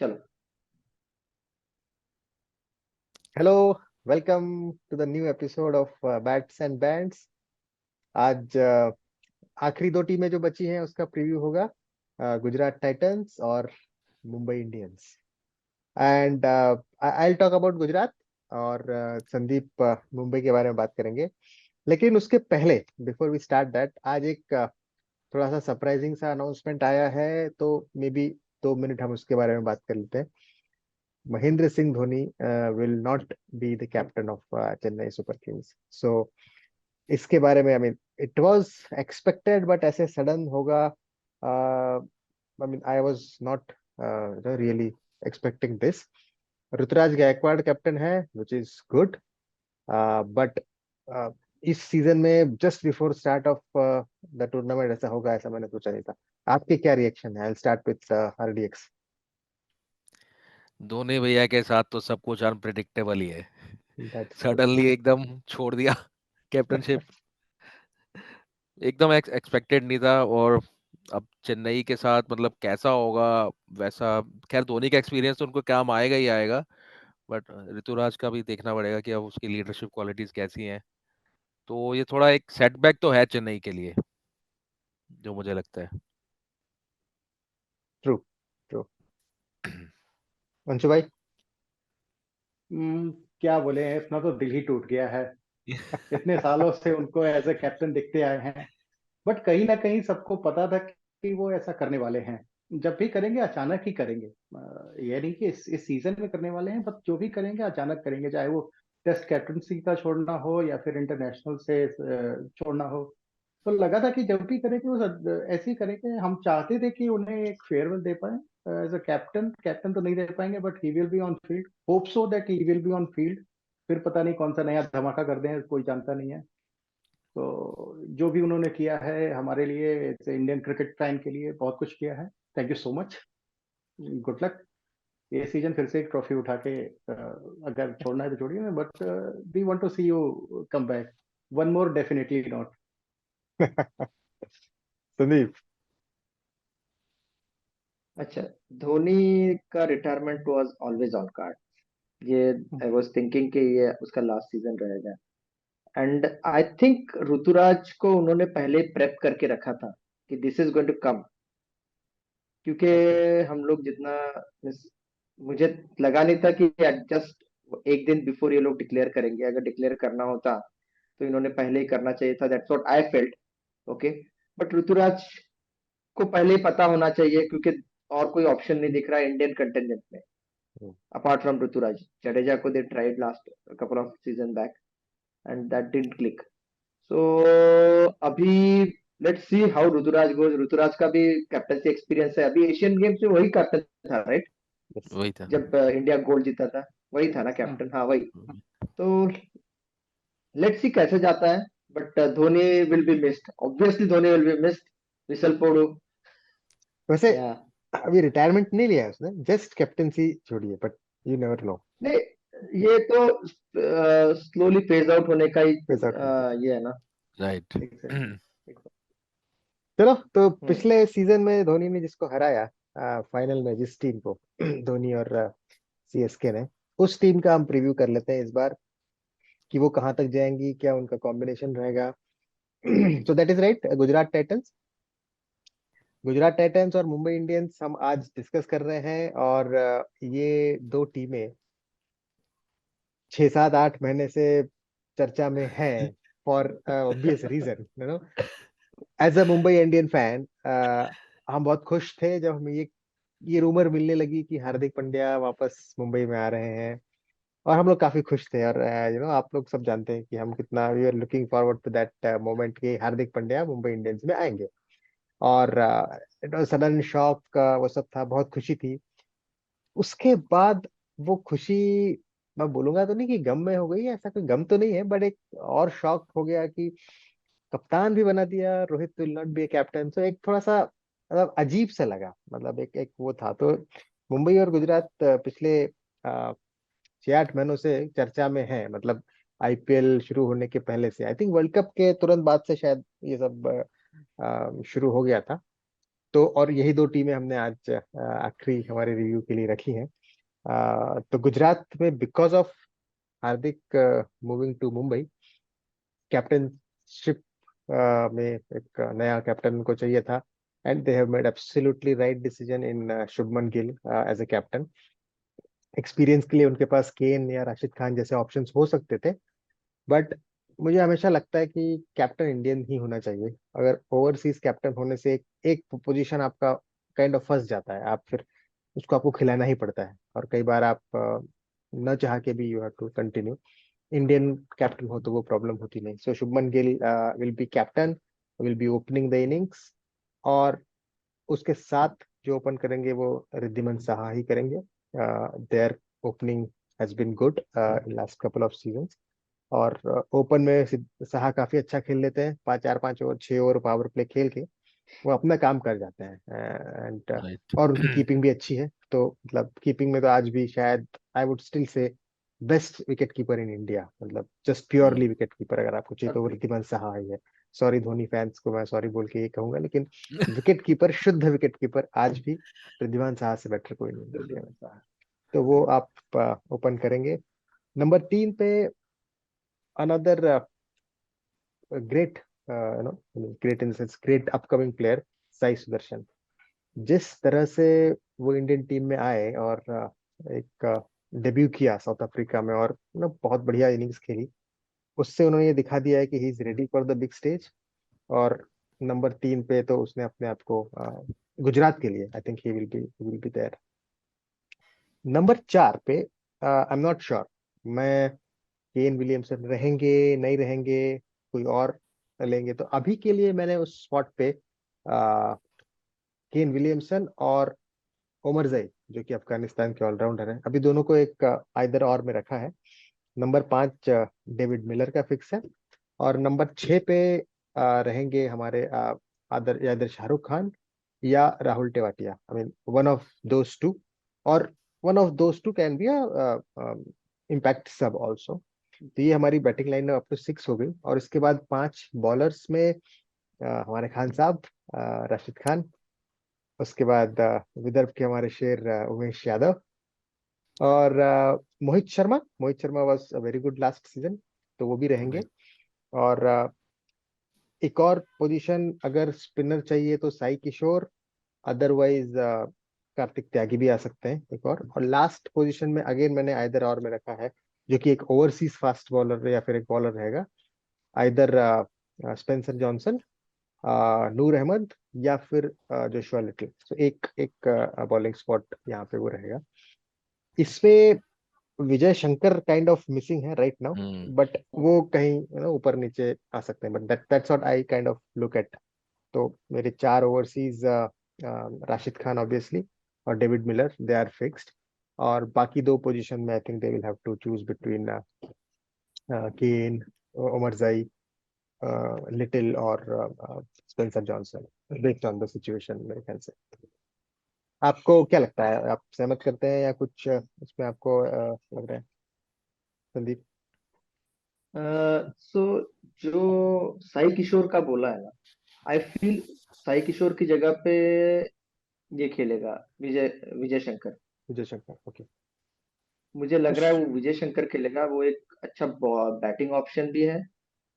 चलो। Hello. Welcome to the new episode of bats and bands. आज आखिरी दो टीमें जो बची हैं उसका प्रीव्यू होगा। गुजरात टाइटंस और Mumbai Indians. And I will talk about Gujarat. और संदीप मुंबई के बारे में बात करेंगे। लेकिन उसके पहले, बिफोर वी स्टार्ट दैट, आज एक थोड़ा सा सरप्राइजिंग सा अनाउंसमेंट आया है, तो मे बी 2 मिनट हम उसके बारे में बात कर लेते हैं। Mahendra Singh Dhoni will not be the captain of Chennai super kings. So इसके बारे में, I mean, it was expected, but ऐसे सडन होगा, I mean, I was not really expecting this. Ruturaj Gaikwad captain है, विच इज गुड, बट इस सीजन में just before start of the tournament ऐसा होगा, ऐसा मैंने सोचा नहीं था। आपके क्या रिएक्शन है? I start with RDX. Dhoni भैया के साथ तो सब कुछ अनप्रिडिक्टेबल ही है। That's true. सडनली एकदम छोड़ दिया कैप्टनशिप। एकदम एक्सपेक्टेड नहीं था। और अब चेन्नई के साथ मतलब कैसा होगा वैसा। खैर धोनी का एक्सपीरियंस तो उनको काम आएगा ही आएगा। बट ऋतुराज का भी देखना पड़ेगा कि अब उसकी लीडरशिप क्वालिटीज कैसी हैं। तो ये थोड़ा एक सेटबैक तो है चेन्नई के लिए, जो मुझे लगता है। ट्रू। ट्रू। अंशु भाई। हम्म, क्या बोले, अपना तो दिल ही टूट गया है। इतने सालों से उनको एज ए कैप्टन दिखते आए हैं। बट कहीं ना कहीं सबको पता था कि वो ऐसा करने वाले हैं। जब भी करेंगे अचानक ही करेंगे। ये नहीं कि इस सीजन में करने वाले हैं, बट जो भी करेंगे अचानक करेंगे, चाहे वो टेस्ट कैप्टनसी का छोड़ना हो या फिर इंटरनेशनल से छोड़ना हो। तो लगा था कि जब भी करेंगे वो ऐसे ही करेंगे। हम चाहते थे कि उन्हें एक फेयरवेल दे पाए एज अ कैप्टन। कैप्टन तो नहीं दे पाएंगे, but he will be on field. Hope so that he will be on field. फिर पता नहीं कौन सा नया धमाका कर दें, कोई जानता नहीं है। तो जो भी उन्होंने किया है हमारे लिए, इंडियन क्रिकेट फैन के लिए बहुत कुछ किया है। Thank you so much. Good luck. ये सीजन फिर से एक ट्रॉफी उठा के अगर छोड़ना है तो छोड़िए, but we want to see you come back one more, definitely not. Sandeep. अच्छा, धोनी का retirement was always on card. ये आई वाज थिंकिंग कि ये उसका लास्ट सीजन रहेगा। एंड आई थिंक ऋतुराज को उन्होंने पहले प्रेप करके रखा था कि this is going to come. क्योंकि ओके। हम लोग जितना, मुझे लगा नहीं था कि जस्ट एक दिन बिफोर ये लोग डिक्लेयर करेंगे। अगर डिक्लेयर करना होता तो इन्होंने पहले ही करना चाहिए था। That's what I felt. Okay. But Ruturaj को पहले ही पता होना चाहिए, क्योंकि और कोई ऑप्शन नहीं दिख रहा है इंडियन कंटेंजेंट में अपार्ट फ्रॉम ऋतुराज। जडेजा को they tried last couple of season back and that didn't click. So अभी let's see how Ruturaj goes. Ruturaj का भी कैप्टनसी एक्सपीरियंस है। अभी एशियन गेम्स में वही कैप्टन था, राइट? यस। वही था। जब इंडिया गोल्ड जीता था वही था ना कैप्टन। हाँ, वही। तो लेट्स सी कैसे जाता है। But Dhoni will be missed, obviously Dhoni will be missed. Whistle podu. वैसे या अभी रिटायरमेंट नहीं लिया है उसने, जस्ट कैप्टनसी छोड़ी है, बट यू नेवर नो। नहीं, ये तो स्लोली फेज आउट होने का ही पैसा उठा। ये है ना। राइट। एग्जैक्टली। चलो, तो हम्म। पिछले सीजन में धोनी ने जिसको हराया फाइनल में, जिस टीम को धोनी और सीएसके ने, उस टीम का हम प्रीव्यू कर लेते हैं इस बार, कि वो कहाँ तक जाएंगी, क्या उनका कॉम्बिनेशन रहेगा। So that is right, Gujarat Titans. Gujarat Titans और मुंबई इंडियंस हम आज डिस्कस कर रहे हैं। और ये दो टीमें 6 7 8 महीने से चर्चा में हैं, for obvious reason, you know. As a Mumbai Indian fan, हम बहुत खुश थे जब हमें ये रूमर मिलने लगी कि हार्दिक पांड्या वापस मुंबई में आ रहे हैं। और हम लोग काफी खुश थे। और आप लोग सब जानते हैं कि हम कितना we are looking forward to that moment कि हार्दिक पांड्या मुंबई इंडियंस में आएंगे। और इट वाज सडन शॉक, वो सब था, बहुत खुशी थी। उसके बाद वो खुशी, मैं बोलूंगा तो नहीं कि गम में हो गई, ऐसा कोई गम तो नहीं है, बट एक और शॉक हो गया कि कप्तान भी बना दिया, Rohit will not B a captain. तो एक थोड़ा सा, मतलब, अजीब सा लगा। मतलब एक एक वो था। तो मुंबई और गुजरात पिछले 6 8 महीनों से चर्चा में है। मतलब आईपीएल शुरू होने के पहले से, आई थिंक वर्ल्ड कप के तुरंत बाद से शायद ये सब शुरू हो गया था। तो और यही दो टीमें हमने आज आखिरी हमारे रिव्यू के लिए रखी हैं। तो गुजरात में because of Hardik moving to Mumbai, captaincy में एक नया कैप्टन उनको चाहिए था, and they have made absolutely right decision in Shubman Gill as a captain. Experience के लिए उनके पास केन या राशिद खान जैसे ऑप्शंस हो सकते थे, बट मुझे हमेशा लगता है कि कैप्टन इंडियन ही होना चाहिए। अगर ओवरसीज कैप्टन होने से एक पोजीशन आपका काइंड ऑफ फंस जाता है, आप फिर उसको आपको खिलाना ही पड़ता है, और कई बार आप न चाह के भी you have to continue. Indian captain हो तो वो प्रॉब्लम होती नहीं। So Shubman Gill will be captain, will be opening the innings, और उसके साथ जो ओपन करेंगे वो रिद्धिमान साहा ही करेंगे। Their opening has been good in last couple of seasons, और ओपन में साहा काफी अच्छा खेल लेते हैं, 4-5 ओवर 6 ओवर पावर प्ले खेल के वो अपना काम कर जाते हैं। And right. और उनकी कीपिंग भी अच्छी है, तो मतलब कीपिंग में तो आज भी शायद I would still say best wicket keeper in India, मतलब जस्ट प्योरली विकेट कीपर अगर आपको चाहिए तो वो रिद्धिमान साहा ही है। सॉरी धोनी फैंस को मैं सॉरी बोल के ये कहूंगा, लेकिन विकेट कीपर, शुद्ध विकेट कीपर आज भी रिद्धिमान साहा से बेटर कोई नहीं है इंडिया में। तो वो आप ओपन करेंगे। नंबर 3 पे another great, great in sense great upcoming player, Sai Sudarshan. जिस तरह से वो इंडियन टीम में आए और एक डेब्यू किया साउथ अफ्रीका में, और बहुत बढ़िया इनिंग्स खेली, उससे उन्होंने ये दिखा दिया है कि he is ready for the big stage. और नंबर 3 पे तो उसने अपने आप को गुजरात के लिए I think he will be there. Number 4 पे आई एम नॉट श्योर, मैं केन विलियमसन रहेंगे नहीं रहेंगे, कोई और लेंगे, तो अभी के लिए मैंने उस स्पॉट पे केन विलियमसन और ओमर जई, जो कि अफगानिस्तान के ऑलराउंडर हैं, अभी दोनों को एक आइदर और में रखा है। नंबर 5 डेविड मिलर का फिक्स है, और नंबर 6 पे रहेंगे हमारे आदर यादर शाहरुख खान या Rahul Tewatia, I mean one of those two, और one of those two can be impact sub also. तो ये हमारी बैटिंग लाइन अप टू 6 हो गई, और इसके बाद 5 बॉलर्स में हमारे खान साहब, राशिद खान, उसके बाद विदर्भ के हमारे शेर उमेश यादव, और Mohit Sharma was a very good last season, तो वो भी रहेंगे। और एक और पोजीशन अगर स्पिनर चाहिए तो साई किशोर, अदरवाइज कार्तिक त्यागी भी आ सकते हैं एक और लास्ट पोजीशन में अगेन मैंने आइदर और में रखा है, जो कि एक ओवरसीज फास्ट बॉलर या फिर एक बॉलर रहेगा, आइदर स्पेंसर जॉनसन, नूर अहमद, या फिर जोशुआ लिटिल। तो एक एक बॉलिंग स्पॉट यहाँ पे वो रहेगा। इसमें Vijay Shankar kind of missing है राइट नाउ, बट वो कहीं ऊपर नीचे आ सकते हैं, but that's what I kind of look at. तो मेरे 4 ओवरसीज, राशिद खान ऑब्वियसली और David Miller, they are fixed, और बाकी दो पोजीशन में I think they will have to choose between Kane, Omarzai, Little और Spencer Johnson, based on the situation मेरे ख्याल से। आपको क्या लगता है, आप सहमत करते हैं या कुछ इसमें आपको लग रहा है संदीप? सो जो साई किशोर का बोला है ना, आई फील साई किशोर की जगह पे ये खेलेगा विजय विजय शंकर। विजय शंकर, ओके। मुझे लग रहा है वो विजय शंकर खेलेगा, वो एक अच्छा बैटिंग ऑप्शन भी है,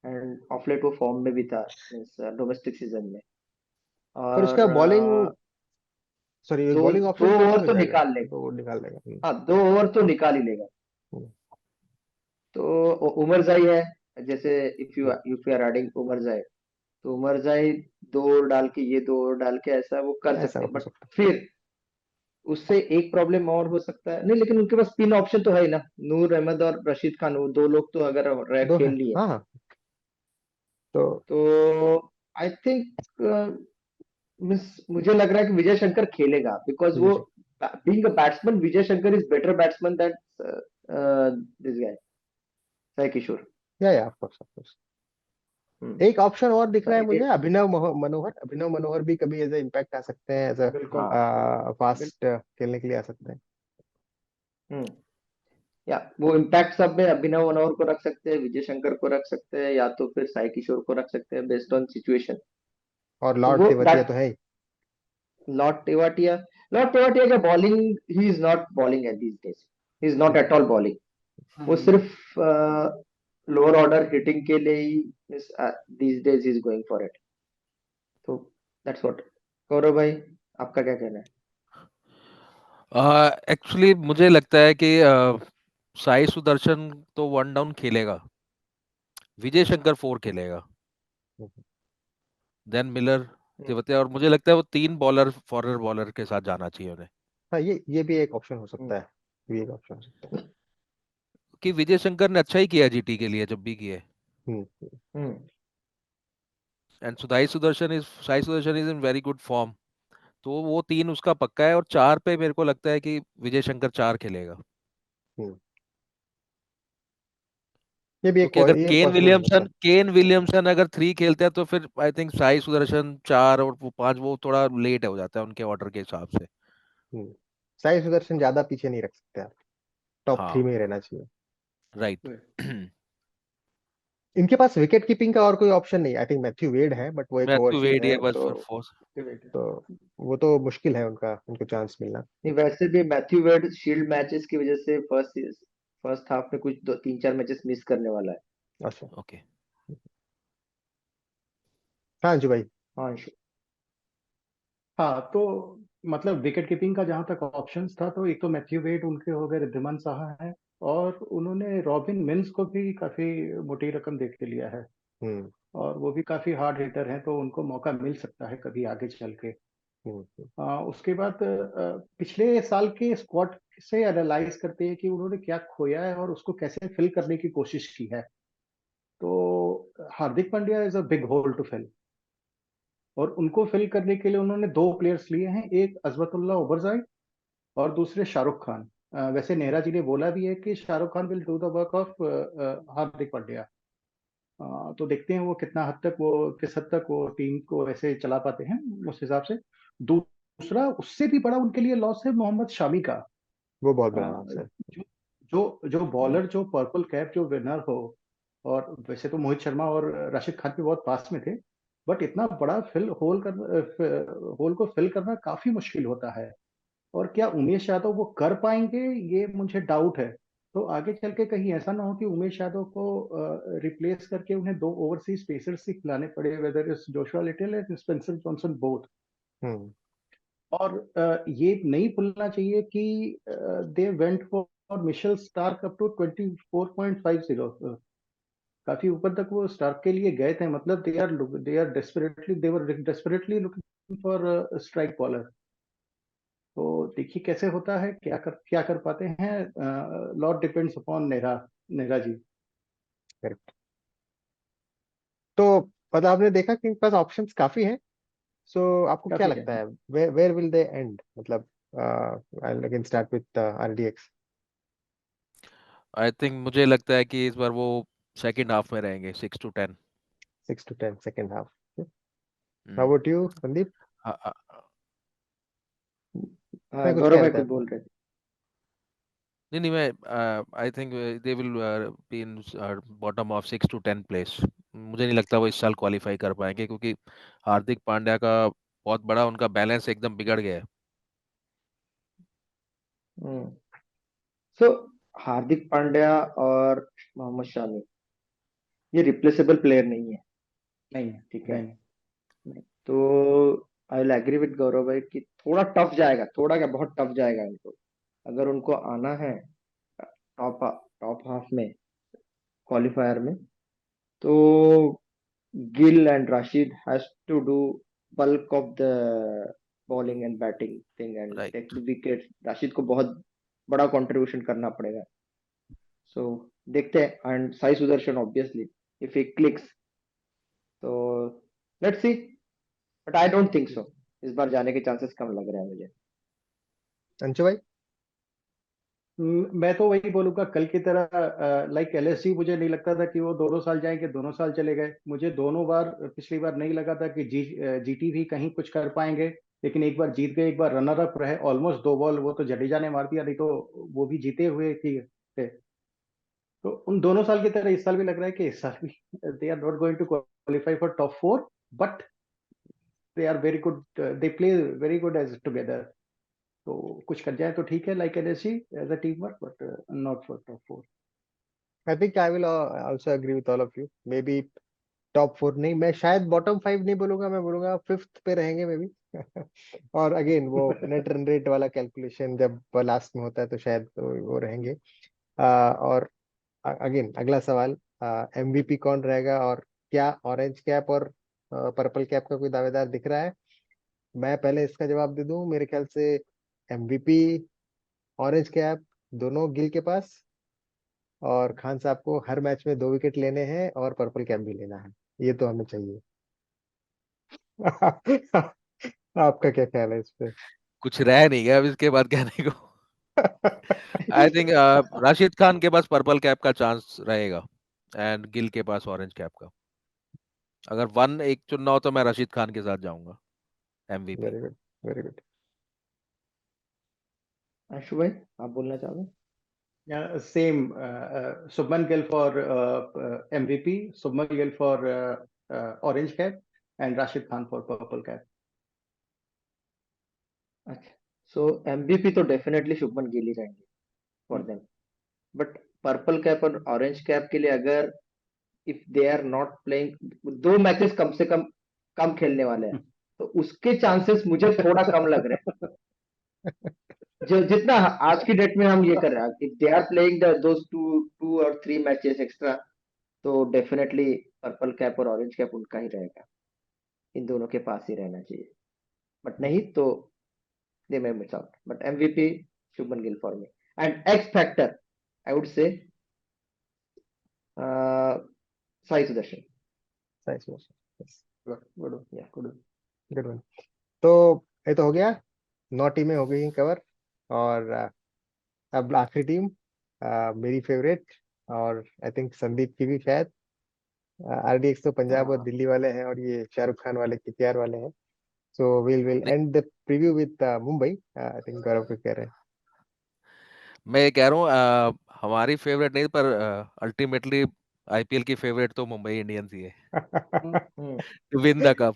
एंड ऑफ लेट वो फॉर्म में भी था इस डोमेस्टिक सीजन में। पर उसका और बॉलिंग, सॉरी, दो बॉलिंग दो ऑप्शन तो ओपन ओवर हो तो जाएगा, निकाल लेगा। तो वो निकाल देगा। हाँ, 2 ओवर तो निकाल ही लेगा। हम्म, तो उमर जाई है, जैसे if you hmm, if you are adding Omarzai, तो उमर जाई 2 ओवर डाल के, ये 2 ओवर डाल के ऐसा वो कर ऐसा सकते हैं, हो बट सकता फिर उससे एक प्रॉब्लम और हो सकता है, नहीं लेकिन उनके पास स्पिन ऑप्शन तो है ही ना, नूर अहमद और रशीद खान, वो 2 लोग तो अगर है, दो खेल है, लिए हाँ हाँ। तो तो आई थिंक मुझे लग रहा है कि विजय शंकर खेलेगा, बिकॉज वो Vijay being a batsman, Vijay Shankar is better batsman that this guy Sai Kishore. या ऑफ कोर्स। हम्म, एक ऑप्शन और दिख रहा है मुझे, एक अभिनव मनोहर भी कभी एज ए इम्पैक्ट आ सकते हैं, एज बिल्कुल। अ फास्ट खेलने के लिए आ सकते हैं। हम्म, या वो इम्पैक्ट सब में अभिनव मनोहर को रख सकते हैं, विजय शंकर को रख सकते हैं, या तो फिर साई किशोर को रख सकते हैं, बेस्ड ऑन सिचुएशन। और तो लॉर्ड वो तेवतिया दैट तो है ही। लॉर्ड टेवाटिया लॉर्ड टेवाटिया का bowling, he is not bowling at these days, he is not at all bowling. वो सिर्फ लोअर ऑर्डर हिटिंग के लिए ही these days is going for it. तो दैट्स व्हाट। गौरव भाई, आपका क्या कहना है? एक्चुअली मुझे लगता है कि साई सुदर्शन तो वन डाउन खेलेगा, विजय शंकर 4 खेलेगा, देन मिलर, तेवतिया, और मुझे लगता है वो 3 बॉलर फॉरनर बॉलर के साथ जाना चाहिए उन्हें। हाँ, ये भी एक ऑप्शन हो हम्म, सकता है, ये भी एक ऑप्शन हो सकता है। कि विजय शंकर ने अच्छा ही किया जीटी के लिए जब भी किया, hmm hmm, and Sai Sudarshan is in very good form. तो वो 3 उसका पक्का है, और 4 पे मेरे को लगता है कि विजय शंकर 4 खेलेगा। हम्म क्योंकि अगर ये पॉसिबल हो सकता है। केन विलियमसन अगर 3 खेलते हैं तो फिर आई थिंक साई सुदर्शन 4 और वो 5 वो थोड़ा लेट हो जाता है उनके ऑर्डर के हिसाब से। हम्म साई सुदर्शन ज्यादा पीछे नहीं रख सकते आप, टॉप 3 हाँ, में ही रहना चाहिए। राइट। इनके पास विकेट कीपिंग का और कोई ऑप्शन नहीं, आई थिंक मैथ्यू वेड है, बट वो एक मैथ्यू ओवरसीज वेड ही है है, बस तो फिर फोर्स। तो वो तो मुश्किल है उनका, उनको चांस मिलना। नहीं वैसे भी मैथ्यू वेड शील्ड मैचेस की वजह से फर्स्ट हाफ में कुछ 2-3-4 मैचेस मिस करने वाला है। अच्छा। ओके। हाँ जी भाई। हाँ अंशु। हाँ, तो मतलब विकेट कीपिंग का जहां तक ऑप्शंस था, तो एक तो मैथ्यू वेड उनके हो गए, रिद्धिमान साहा है, और उन्होंने रॉबिन मिन्स को भी काफी मोटी रकम दे के लिया है, हम्म और वो भी काफी हार्ड हिटर हैं, तो उनको मौका मिल सकता है कभी आगे चल के। हम्म उसके बाद पिछले साल के स्क्वाड से एनालाइज करते हैं कि उन्होंने क्या खोया है और उसको कैसे फिल करने की कोशिश की है। तो Hardik Pandya is a big hole to fill, और उनको फिल करने के लिए उन्होंने दो प्लेयर्स लिए हैं, एक अजमतुल्लाह ओबरजाई और दूसरे शाहरुख खान। वैसे नेहरा जी ने बोला भी है कि Shahrukh Khan will do the work of Hardik Pandya. तो देखते हैं वो कितना हद तक, वो किस हद तक वो टीम को ऐसे चला पाते हैं, उस हिसाब से। दूसरा उससे भी बड़ा उनके लिए लॉस है मोहम्मद शामी का। वो बहुत अ, बड़ा लॉस है। जो जो बॉलर, जो पर्पल कैप जो विनर हो, और वैसे तो मोहित शर्मा और राशिद खान भी बहुत पास में थे, बट इतना बड़ा होल को फिल करना काफी मुश्किल होता है। और क्या उमेश यादव वो कर पाएंगे, ये मुझे डाउट है। तो आगे चल के कहीं ऐसा ना हो कि उमेश यादव को रिप्लेस करके उन्हें दो ओवरसीज पेसर्स ही खिलाने पड़े, whether is Joshua Little and Spencer Johnson both. Hmm और ये नहीं भूलना चाहिए कि they went for Mitchell Starc up to 24.50। काफी ऊपर तक वो स्टार्क के लिए गए थे, मतलब they were desperately looking for strike bowler. तो देखिए कैसे होता है, क्या कर पाते हैं। Lot depends upon Nehra, Nehra ji. Correct. तो मतलब आपने देखा कि इनके पास ऑप्शंस काफी हैं। सो आपको क्या काफी है। लगता है, वेयर विल दे एंड, मतलब I can start with RDX. I think मुझे लगता है कि इस बार वो सेकंड हाफ में रहेंगे 6 to 10। 6 to 10 second half. How hmm. About you Sandeep? हाँ, हाँ, मैं हाँ कुछ गौरव कह भाई रहा कुछ था। बोल रहे थे। नहीं नहीं, मैं आई think they will be in bottom of 6 to 10 place. मुझे नहीं लगता वो इस साल क्वालिफाई कर पाएंगे, क्योंकि हार्दिक पांड्या का बहुत बड़ा उनका बैलेंस एकदम बिगड़ गया है। हम्म। सो हार्दिक पांड्या और मोहम्मद शामी, ये रिप्लेसेबल प्लेयर नहीं है। नहीं है, ठीक है। नहीं है। नहीं। तो आई विल एग्री विद गौरव भाई कि थोड़ा टफ जाएगा, थोड़ा क्या बहुत टफ जाएगा इनको, अगर उनको आना है टॉप टॉप हाफ में, क्वालिफायर में। तो Gill and Rashid has to do bulk of the bowling and batting thing and right. Take the wicket. Rashid को बहुत बड़ा कंट्रीब्यूशन करना पड़ेगा। सो देखते हैं, and Sai Sudarshan obviously if he clicks, तो let's see, but I don't think so. इस बार जाने के चांसेस कम लग रहे हैं मुझे। अंशु भाई? मैं तो वही बोलूंगा कल की तरह, लाइक एलएसजी, मुझे नहीं लगता था कि वो दोनों साल जाएंगे, दोनों साल चले गए। मुझे दोनों बार, पिछली बार नहीं लगा था कि जीटी भी कहीं कुछ कर पाएंगे, लेकिन एक बार जीत गए, एक बार रनर अप रहे, ऑलमोस्ट दो बॉल वो तो जडेजा ने मार दिया, नहीं तो वो भी जीते हुए थे। तो उन दोनों साल की तरह इस साल भी लग रहा है कि इस साल भी they are not going to qualify for top 4, but they are very good, they play very good as together. तो कुछ कर जाए तो ठीक है, like LSG as a team work, but not for top 4. I think I will also agree with all of you. Maybe top 4 नहीं, मैं शायद बॉटम 5 नहीं बोलूंगा, मैं बोलूंगा 5th पे रहेंगे मे बी. और अगेन वो नेट रन रेट वाला कैलकुलेशन जब लास्ट में होता है तो शायद वो रहेंगे. और अगेन अगला सवाल, एमवीपी कौन रहेगा, और क्या ऑरेंज कैप और पर्पल कैप का कोई दावेदार दिख रहा है? मैं पहले इसका जवाब दे दूं. मेरे ख्याल से एमवीपी, ऑरेंज कैप दोनों गिल के पास, और खान साहब को हर मैच में 2 विकेट लेने हैं और पर्पल कैप भी लेना है. ये तो हमें चाहिए. आपका क्या ख्याल है इस पे? कुछ रह नहीं गया अब इसके बाद कहने को. आई थिंक राशिद खान के पास पर्पल कैप का चांस रहेगा एंड गिल के पास ऑरेंज कैप का. अगर वन एक चुनना हो तो मैं राशिद खान के साथ जाऊंगा MVP. Very good, very good. Anshu भाई, आप बोलना चाहोगे? Same. Subman Gill for MVP, Subman Gill for orange cap, and Rashid Khan for purple cap. अच्छा, सो एमबीपी तो डेफिनेटली शुभमन गिल ही रहेंगे for them. But purple cap और ऑरेंज कैप के लिए अगर if they are not playing 2 matches कम से कम कम खेलने वाले हैं, तो उसके चांसेस मुझे थोड़ा कम लग रहे हैं. जो जितना आज की डेट में हम ये कर रहे हैं, if they are playing those 2 or 3 matches extra, तो डेफिनेटली पर्पल कैप और ऑरेंज कैप उनका ही रहेगा. इन दोनों के पास ही रहना चाहिए. बट नहीं तो they may miss out. But MVP, Shubman Gill for me. And X factor, I would say, Sai Sudarshan. Nice. Yes, Good, good, Yeah. good. Good one. तो ये तो हो गया, 9 टीमें हो गई कवर. और अब आखिरी टीम, मेरी फेवरेट, और आई थिंक संदीप की भी शायद. आरडीएक्स तो पंजाब और दिल्ली वाले हैं, और ये शाहरुख खान वाले केकेआर वाले हैं. सो विल नहीं, and the preview with Mumbai. I think Gaurav को कह रहे मैं ये कह रहा हूँ हमारी फेवरेट नहीं पर अल्टीमेटली आईपीएल की फेवरेट तो मुंबई इंडियंस ही है हैं. Hmm. To win the cup.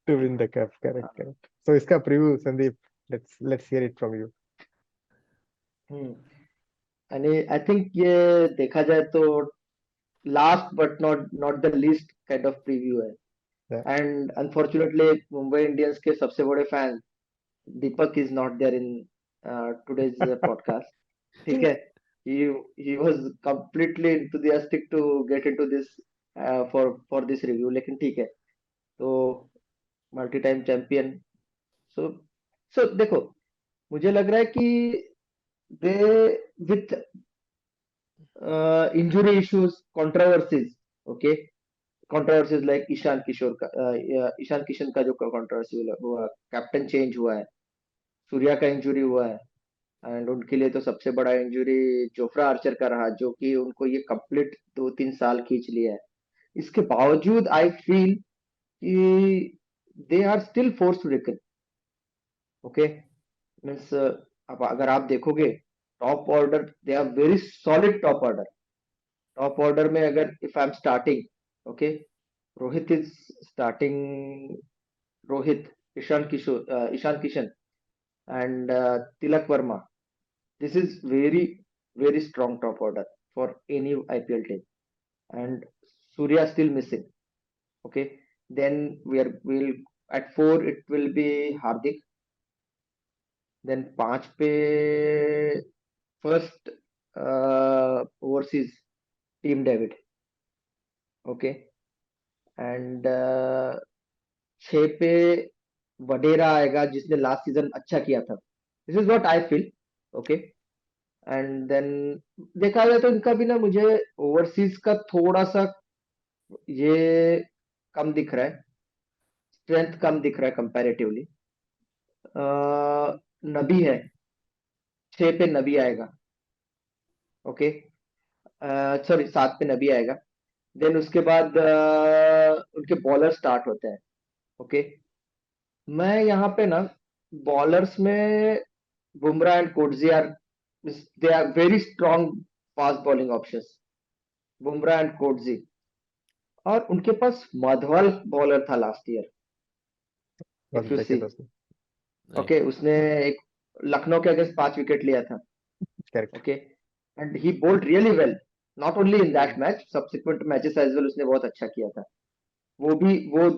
To win the cup. Correct, correct. So इसका preview Sandeep, let's hear it from you. Hmm. आणि आई थिंक ये देखा जाए तो last but not the least kind of preview है. एंड अनफॉर्चुनेटली मुंबई इंडियंस के सबसे बड़े fan Deepak is not there in today's podcast. ठीक है, he was completely enthusiastic to get into this for this review. लेकिन ठीक है, तो मल्टी टाइम चैंपियन. सो देखो, मुझे लग रहा है कि they with injury issues, controversies, okay, controversies like Ishan Kishan का जो कंट्रोवर्सी हुआ, कैप्टन चेंज हुआ है, सूर्या का इंजुरी हुआ है, एंड उनके लिए तो सबसे बड़ा इंजुरी जोफ्रा आर्चर का रहा, जो कि उनको ये कंप्लीट 2-3 साल खींच लिया है. इसके बावजूद आई फील कि they are still force to reckon. Okay, means अब अगर आप देखोगे top order, they are very solid top order. Top order में अगर if I am starting, okay, Rohit is starting. Rohit, Ishan Kishan and Tilak Varma. This is very strong top order for any IPL team, and Surya still missing. Okay, then we'll at 4 it will be Hardik. Then 5 पे first overseas team David. Okay, and 6 पे वडेरा आएगा जिसने last season अच्छा किया था. This is what I feel. Okay, and then देखा जाए तो इनका भी ना मुझे ओवरसीज का थोड़ा सा ये कम दिख रहा है, स्ट्रेंथ कम दिख रहा है कंपैरेटिवली. नबी है, 6 पे नबी आएगा. ओके, सॉरी 7 पे नबी आएगा. देन उसके बाद उनके बॉलर स्टार्ट होते हैं. ओके, मैं यहाँ पे ना बॉलर्स में Bumrah and Coetzee are, they are very strong fast bowling options. Bumrah and Coetzee, और उनके पास मधवल बॉलर था लास्ट ईयर. बहुत इफ यू अच्छा सी, किया था उसने। नहीं ओके, उसने एक लखनऊ के अगेंस्ट 5 विकेट लिया था, correct. Okay, and he bowled really well, not only in that match, subsequent matches as well उसने बहुत अच्छा किया था। वो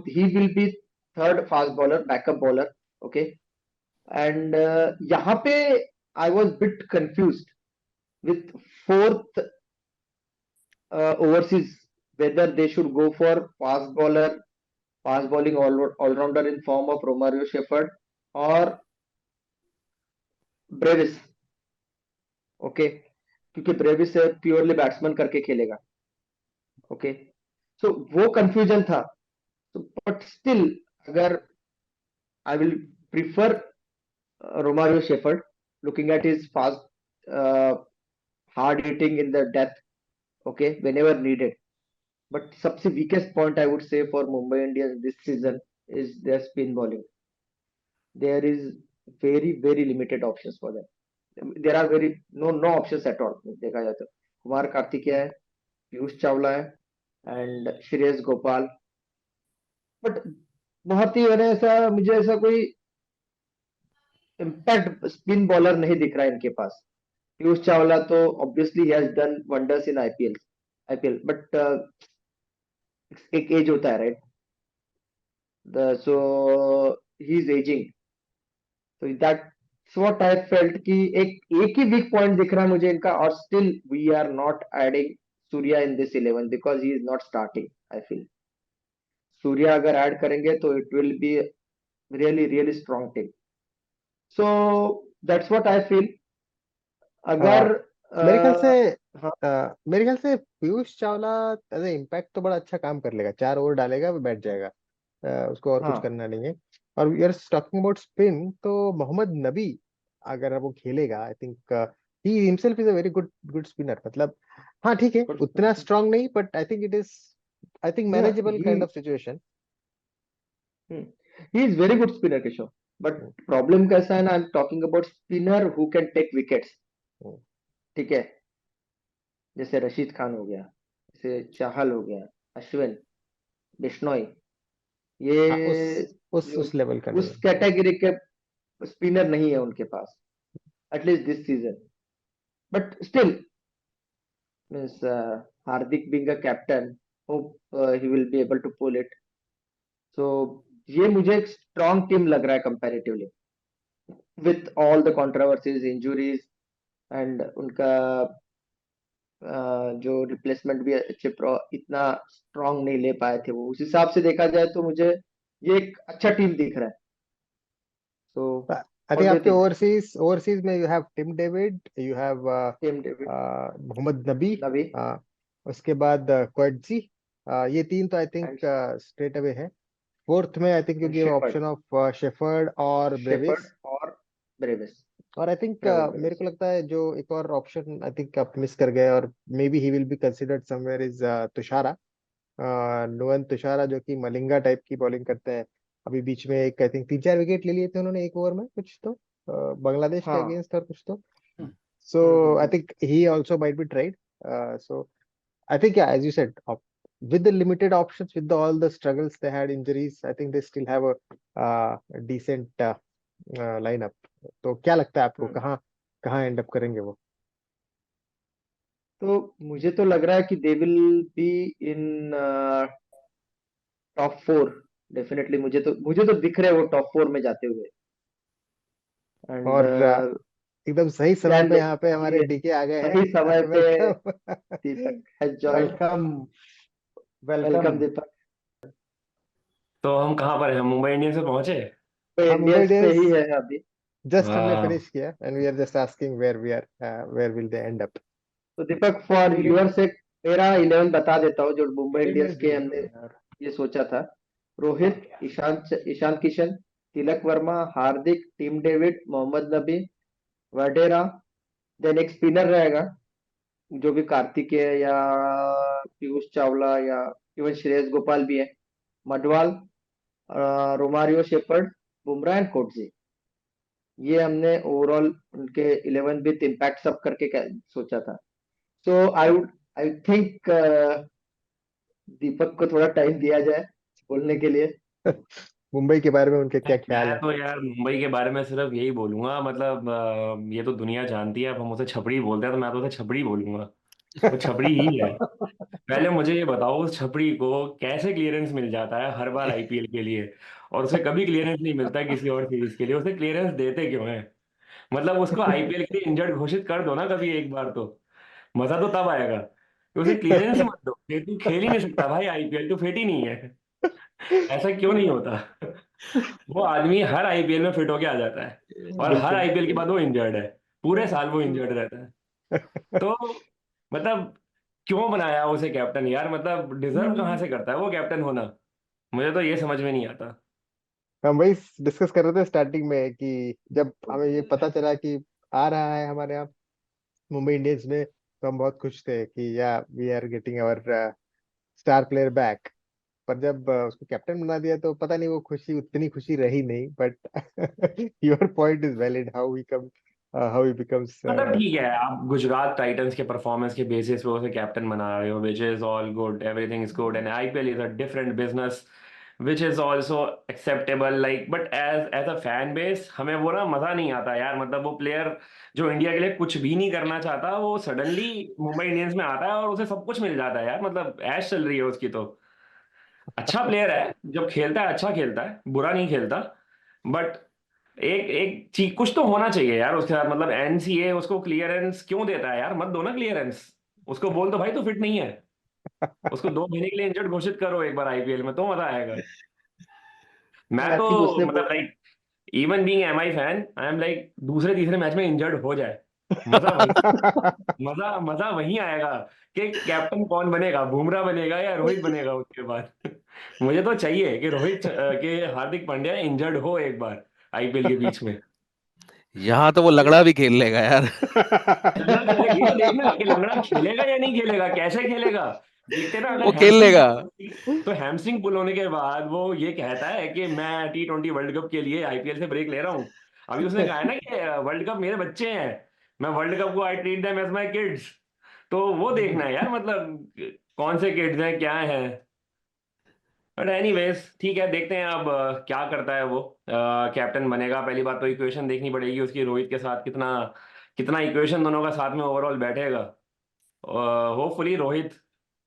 he will be third fast bowler, backup bowler, okay. And यहाँ पे I was bit confused with fourth overseas, whether they should go for fast bowling all-rounder in form of Romario Shepherd or Brevis, okay, क्योंकि Brevis purely batsman करके खेलेगा, okay. सो वो confusion था, तो but still अगर I will prefer Romario Shepherd, looking at his fast, hard hitting in the death, okay, whenever needed. But सबसे weakest point I would say for Mumbai Indians this season is their spin bowling. There is very limited options for them. There are no options at all. देखा जाए तो कुमार कार्तिकेय है, पीयूष चावला है, and Shreyas Gopal, but बहुत ही मुझे ऐसा कोई इम्पैक्ट स्पिन बॉलर नहीं दिख रहा है इनके पास। पीयूष चावला तो obviously he has done wonders in IPL, but एक एज होता है, right? So he is aging. So that's what I felt कि एक ही वीक पॉइंट दिख रहा है मुझे इनका, और still we are not adding Surya in this 11 because he is not starting. I feel Surya अगर ऐड करेंगे तो it will be really strong team. So that's what I feel. अगर मेरे ख्याल से हाँ मेरे ख्याल से पीयूष चावला एज इम्पैक्ट तो बड़ा अच्छा काम कर लेगा, 4 ओवर डालेगा वो बैठ जाएगा, उसको और कुछ हाँ करना नहीं है। और we are talking about spin, तो मोहम्मद नबी अगर वो खेलेगा, I think he himself is a very good good spinner, मतलब हाँ ठीक है, उतना स्ट्रांग नहीं, but I think it is, I think manageable kind of situation. He is very good spinner Kishore, but problem कैसा है ना, I am talking about spinner who can take wickets, ठीक है? जैसे रशीद खान हो गया, जैसे चाहल हो गया, अश्विन, बिश्नोई, हाँ, ये जो उस लेवल का नहीं उस है। कैटेगरी के स्पिनर नहीं है उनके पास, at least this season. But still means Hardik being a captain, hope he will be able to pull it. So ये मुझे एक स्ट्रॉन्ग टीम लग रहा है comparatively, with all the controversies, injuries, and उनका जो रिप्लेसमेंट भी इतना स्ट्रांग नहीं ले पाए थे वो, उस हिसाब से देखा जाए तो मुझे ये एक अच्छा टीम दिख रहा है। So I think what do you आपके थिंक? ओवरसीज में you have Tim David, you have Tim David, Mohammad Nabi, Nabi, उसके बाद क्वेटजी, ये 3 तो I think and straight away है। फोर्थ में I think you give Shepherd, option of Shepherd और Shepherd Brevis. और ब्रेविस, और आई थिंक ट्रेवर मेरे ब्रेविस। को लगता है जो एक और ऑप्शन आई थिंक आप मिस कर गए, और maybe he will be considered somewhere, is Thushara, Nuwan Thushara, जो कि मलिंगा टाइप की बॉलिंग करते हैं। अभी बीच में एक आई थिंक 3-4 विकेट ले लिए थे उन्होंने एक ओवर में कुछ तो, बांग्लादेश के हाँ, अगेंस्ट और कुछ तो। So I think he also might be tried. So I think, yeah, as you said, with the limited options, with all the struggles they had, injuries, I think they still have a decent lineup. तो क्या लगता है आपको, कहाँ कहाँ and up करेंगे वो? तो मुझे तो लग रहा है कि they will be in top 4 definitely. मुझे तो दिख रहे हैं वो टॉप 4 में जाते हुए। एंड और एकदम सही समय देन पे यहाँ पे हमारे डीके आ गए सही समय हैं। पे welcome. Deepak has joined. Welcome, welcome welcome. Deepak. तो हम कहाँ पर हैं? मुंबई इंडियंस में पहुंचे। तो हाँ, मुंबई इंडियंस पे ही इंडियंस है अभी। जस्ट हमने वाह। फिनिश किया, and we are just asking where will they end up. तो दीपक फॉर योर सेक मेरा 11 बता देता हूँ जो मुंबई इंडियंस के हमने यार, ये सोचा था। रोहित, ईशांत किशन, तिलक वर्मा, हार्दिक, टिम डेविड, मोहम्मद नबी, वडेरा, देन एक स्पिनर रहेगा जो भी कार्तिकेय या पीयूष चावला या इवन श्रेयस गोपाल भी है, Madhwal, Romario Shepherd, Bumrah and Coetzee. ये हमने ओवरऑल उनके 11 विथ इम्पैक्ट सब करके सोचा था। सो आई थिंक दीपक को थोड़ा टाइम दिया जाए बोलने के लिए। मुंबई के बारे में उनके क्या ख्याल मैं है? तो यार मुंबई के बारे में सिर्फ यही बोलूंगा, मतलब ये तो दुनिया जानती है, अब हम उसे छपड़ी बोलते हैं तो मैं तो उसे छपड़ी बोलूंगा। वो छपड़ी ही है। पहले मुझे ये बताओ, उस छपड़ी को कैसे क्लियरेंस मिल जाता है हर बार आईपीएल के लिए, और उसे कभी क्लियरेंस नहीं मिलता किसी और सीरीज के लिए? उसे क्लियरेंस देते क्यों है? मतलब उसको आईपीएल के लिए इंजर्ड घोषित कर दो ना कभी एक बार, तो मजा तो तब आएगा कि उसे क्लियरेंस ही मत दो कि तू खेल ही नहीं सकता भाई आईपीएल, तू फिट ही नहीं है। ऐसा क्यों नहीं होता? वो आदमी हर आईपीएल में फिट होके आ जाता है, और हर बिल्कुल। आईपीएल के बाद वो इंजर्ड है। पूरे साल वो इंजर्ड रहता है। तो मतलब क्यों बनाया उसे कैप्टन यार? मतलब डिजर्व कहाँ से करता है वो कैप्टन होना? मुझे तो ये समझ में नहीं आता। हम वही डिस्कस कर रहे थे स्टार्टिंग में कि जब हमें ये पता चला कि आ रहा है हमारे यहाँ मुंबई इंडियंस में, तो हम बहुत खुश थे कि yeah we are getting our star player back. पर जब उसको कैप्टन बना दिया तो पता नहीं वो खुशी उतनी खुशी रही नहीं। But your point is valid, how he becomes. मतलब ठीक है, आप गुजरात टाइटंस के परफॉर्मेंस के बेसिस पे उसे कैप्टन बना रहे हो, which is all good, everything is good, and IPL is a different business which is also acceptable, like, but as as a fan base हमें वो ना मजा नहीं आता यार। मतलब वो प्लेयर जो इंडिया के लिए कुछ भी नहीं करना चाहता, वो सडनली मुंबई इंडियंस में आता है और उसे सब कुछ मिल जाता है यार। मतलब ऐश चल रही है उसकी तो। अच्छा प्लेयर है, जब खेलता है अच्छा खेलता है, बुरा नहीं खेलता, बट एक एक चीज कुछ तो होना चाहिए यार उसके साथ। मतलब एनसीए उसको क्लियरेंस क्यों देता है यार? मत दो ना क्लियरेंस। उसको बोल दो भाई तू फिट नहीं है, उसको 2 महीने के लिए इंजर्ड घोषित करो एक बार आईपीएल में, तो मजा आएगा। मैं आई थिंक तो उसने मतलब like, even being MI fan, I am like दूसरे तीसरे मैच में इंजर्ड हो जाए, मजा वही, मजा मजा वही आएगा कि कैप्टन कौन बनेगा, बुमराह बनेगा या रोहित बनेगा उसके बाद। मुझे तो चाहिए कि रोहित के हार्दिक पांड्या इंजर्ड हो एक बार आईपीएल के बीच में। यहाँ तो वो लगड़ा भी खेल लेगा यार। लंगड़ा खेलेगा, ये तो देखना कि लंगड़ा खेलेगा या नहीं खेलेगा, कैसे खेलेगा। देखते ना, अगर वो खेल हैमस्ट्रिंग लेगा। पुल होगी, तो हैमस्ट्रिंग पुल होने के बाद वो ये कहता है कि मैं T20 वर्ल्ड कप के लिए आईपीएल से ब्रेक ले रहा हूँ। अभी उसने कहा है ना कि वर्ल्ड कप मेरे बच्चे हैं, मैं वर्ल्ड कप को I treat them as my kids. तो वो देखना है यार, मतलब कौन से किड्स हैं क्या हैं। बट एनीवेज ठीक है, देखते हैं अब क्या करता है वो। कैप्टन बनेगा, पहली बात तो इक्वेशन देखनी पड़ेगी उसकी रोहित के साथ, कितना कितना इक्वेशन दोनों का साथ में ओवरऑल बैठेगा। होपफुली रोहित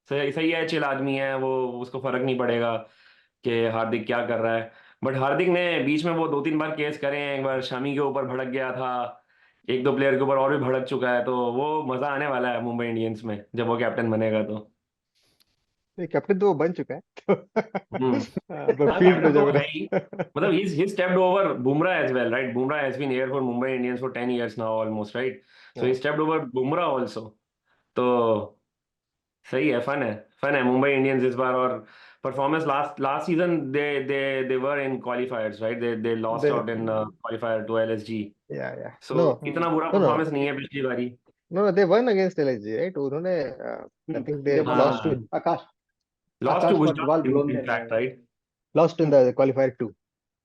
सही सही है, चिल आदमी है वो, उसको फर्क नहीं पड़ेगा कि हार्दिक क्या कर रहा है। बट हार्दिक ने बीच में वो 2-3 बार केस करे हैं, एक बार शमी के ऊपर भड़क गया था, एक दो प्लेयर के ऊपर और भी भड़क चुका है, तो वो मजा आने वाला है मुंबई इंडियंस में जब वो कैप्टन बनेगा तो। कैप्टन तो वो बन चुका है तो हम्म। अब हाँ, फील्ड पे कैप्टन तो जब है ही। मतलब he stepped over Bumrah as well, right? Bumrah has been here for Mumbai Indians for 10 years now almost, right? So he हाँ, stepped over Bumrah also. तो सही है, फन है, फन है मुंबई इंडियंस इस बार। और performance last last season they were in क्वालिफायर्स, right? They lost they out in qualifier two LSG. या so no इतना बुरा नो नो परफॉर्मेंस नहीं है पिछली बारी। No they won against LSG, right? उन्होंने आई थिंक दे ये वो लॉस्ट टू हाँ, आकाश लॉस्ट टू आकाश गुजरात बर्डवाल इन बुलोन fact, right. Lost in the qualifier two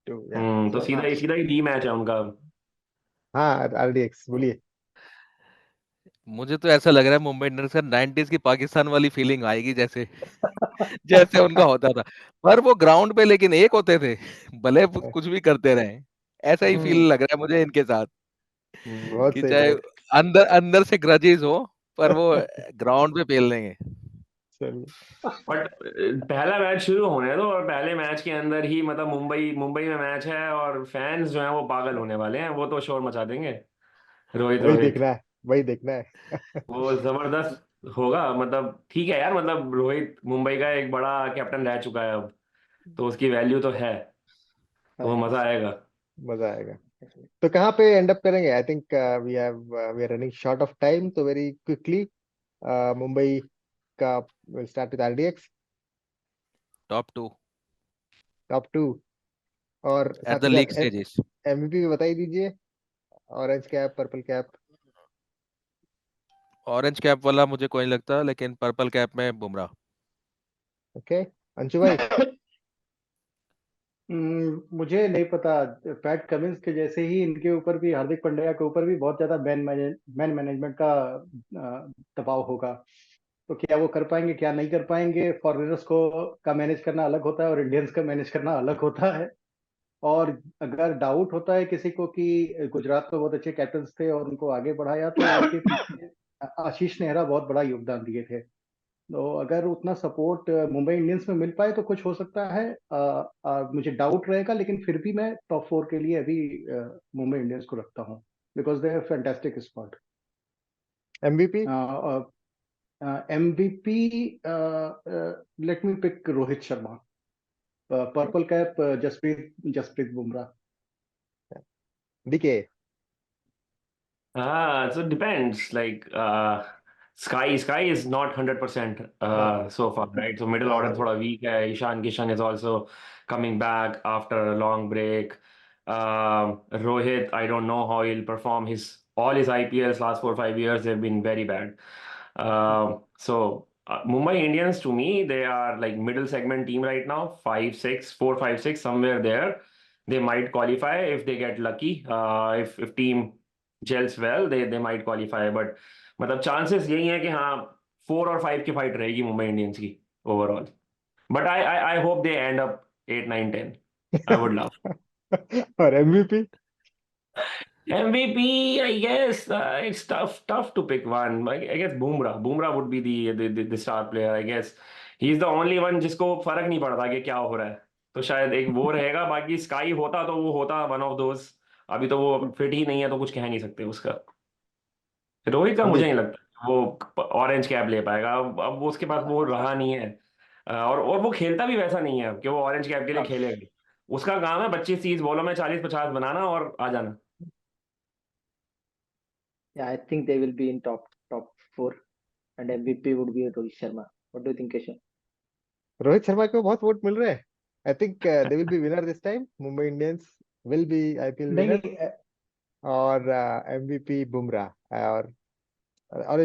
two या तो हाँ। सीधा सीधा ही डी मैच है उनका। हाँ। आरडीएक्स बोलिए। मुझे तो ऐसा लग रहा है मुंबई इंडियंस का 90s की पाकिस्तान वाली फीलिंग आएगी, जैसे जैसे उनका होता था। पर वो ग्राउंड पे लेकिन एक होते थे, भले कुछ भी करते रहे। ऐसा ही फील हम्म लग रहा है मुझे इनके साथ, बहुत कि सही, चाहे बहुत अंदर अंदर से ग्रजेस हो, पर वो ग्राउंड पे पेल देंगे। चलिए। बट पहला मैच शुरू होने दो, और पहले मैच के अंदर ही मतलब मुंबई मुंबई में मैच है, और फैंस जो हैं वो पागल होने वाले हैं, वो तो शोर मचा देंगे। रोहित वही रोहित देखना है, वही देखना है। वो जबरदस्त होगा। मतलब ठीक है यार, मतलब रोहित मुंबई का एक बड़ा कैप्टन रह चुका है अब, तो उसकी वैल्यू तो है, तो वो हाँ, मजा आएगा। मजा आएगा। तो कहाँ पे एंड अप करेंगे? I think we are running short of time, तो वेरी क्विकली मुंबई का will start with RDX top 2 top two, और एट साथ द ही लीग साथ स्टेजेस। एमवीपी भी बता ही दीजिए। Orange cap, purple cap. Orange cap वाला मुझे कोई नहीं लगता, लेकिन पर्पल कैप में बुमराह। ओके, अंशु भाई। मुझे नहीं पता। पैट कमिंस के जैसे ही इनके ऊपर भी, हार्दिक पांड्या के ऊपर भी बहुत ज्यादा मैन मैनेजमेंट का दबाव होगा। तो क्या वो कर पाएंगे, क्या नहीं कर पाएंगे? फॉरेनर्स को का मैनेज करना अलग होता है और इंडियंस का मैनेज करना अलग होता है। और अगर डाउट होता है किसी को कि गुजरात में बहुत अच्छे कैप्टन्स थे और उनको आगे बढ़ाया, तो उसके पीछे आशीष नेहरा बहुत बड़ा योगदान दिए थे। तो अगर उतना सपोर्ट मुंबई इंडियंस में मिल पाए तो कुछ हो सकता है। मुझे डाउट रहेगा, लेकिन फिर भी मैं टॉप 4 के लिए अभी मुंबई इंडियंस को रखता हूँ, because they have fantastic squad. MVP? MVP, let me pick Rohit Sharma. Purple cap, Jasprit Bumrah. DK? So it depends. Like Sky is not 100% so far, right? So middle order thoda weak hai. Ishan Kishan is also coming back after a long break. Rohit, I don't know how he'll perform. All his IPLs last 4 or 5 years they've been very bad. Mumbai Indians, to me, they are like middle segment team right now. 4, 5, 6, somewhere there. They might qualify if they get lucky. If team gels well, they might qualify. But मतलब chances यही है कि हाँ 4 और 5 की fight रहेगी Mumbai Indians की overall. But I hope they end up 8, 9, 10. I would love. और MVP? MVP, I guess it's tough to pick one. I guess Bumrah would be the star player. I guess he's the only one जिसको फर्क नहीं पड़ता कि क्या हो रहा है, तो शायद एक वो रहेगा। बाकी स्काई होता तो वो होता वन ऑफ दोस। अभी तो वो फिट ही नहीं है, तो कुछ कह नहीं सकते उसका। रोहित का मुझे अमित? नहीं लगता वो ऑरेंज कैप ले पाएगा। अब वो उसके पास वो रहा नहीं है। और वो खेलता भी वैसा नहीं है कि वो ऑरेंज कैप के लिए खेलेगा। उसका काम है 25-30 बॉलों में 40-50 बनाना और आ जाना। Yeah, I think they will be in top 4, and MVP would be Rohit Sharma. What do you think, Keshav? Rohit Sharma को बहुत वोट मिल रहे हैं। I think they will be winner this time. Mumbai Indians will be IPL नहीं winner. नहीं, और MVP Bumrah और